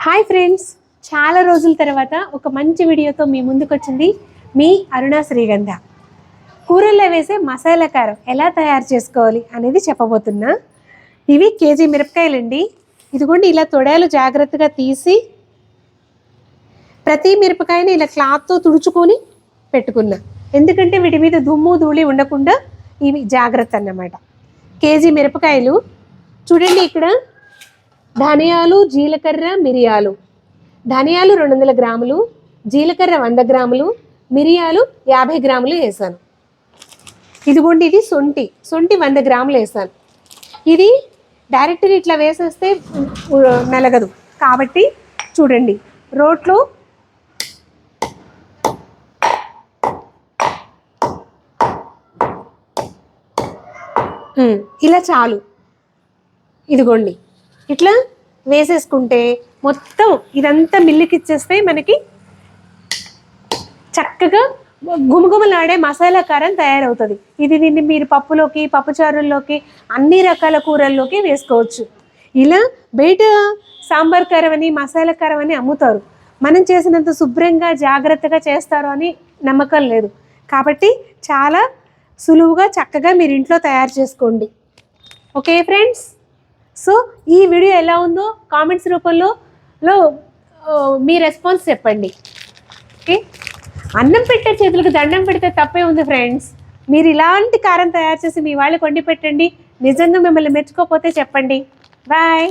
Hi friends, చాలా రోజుల తర్వాత ఒక మంచి వీడియోతో మీ ముందుకు వచ్చింది మీ అరుణ శ్రీగంధ. కూరల్లో వేసే మసాలా కారం ఎలా తయారు చేసుకోవాలి అనేది చెప్పబోతున్నా. ఇవి కేజీ మిరపకాయలండి. ఇదిగోండి, ఇలా తొడాలు జాగ్రత్తగా తీసి ప్రతి మిరపకాయని ఇలా క్లాత్తో తుడుచుకొని పెట్టుకున్నా. ఎందుకంటే వీటి మీద దుమ్ము ధూళి ఉండకుండా ఇవి జాగ్రత్త అన్నమాట. కేజీ మిరపకాయలు చూడండి. ఇక్కడ ధనియాలు, జీలకర్ర, మిరియాలు. ధనియాలు 200 గ్రాములు, జీలకర్ర 100 గ్రాములు, మిరియాలు 50 గ్రాములు వేసాను. ఇదిగోండి, ఇది సొంటి 100 గ్రాములు వేసాను. ఇది డైరెక్ట్గా ఇట్లా వేసేస్తే నలగదు కాబట్టి చూడండి, రోట్లో ఇలా చాలు. ఇదిగోండి, ఇట్లా వేసేసుకుంటే మొత్తం ఇదంతా మిల్లుకి ఇచ్చేస్తే మనకి చక్కగా గుమగుమలాడే మసాలా కారం తయారవుతుంది. దీన్ని మీరు పప్పులోకి, పప్పుచారుల్లోకి, అన్ని రకాల కూరల్లోకి వేసుకోవచ్చు. ఇలా బయట సాంబార్ కారం అని, మసాలా కారం అని అమ్ముతారు. మనం చేసినంత శుభ్రంగా జాగ్రత్తగా చేస్తారు అని నమ్మకం లేదు. కాబట్టి చాలా సులువుగా చక్కగా మీరు ఇంట్లో తయారు చేసుకోండి. ఓకే ఫ్రెండ్స్, సో ఈ వీడియో ఎలా ఉందో కామెంట్స్ రూపంలో మీ రెస్పాన్స్ చెప్పండి. ఓకే, అన్నం పెట్టే చేతులకు దండం పెడితే తప్పే ఉంది ఫ్రెండ్స్. మీరు ఇలాంటి కారం తయారు చేసి మీ వాళ్ళకి వండి పెట్టండి. నిజంగా మిమ్మల్ని మెచ్చుకోకపోతే చెప్పండి. బాయ్.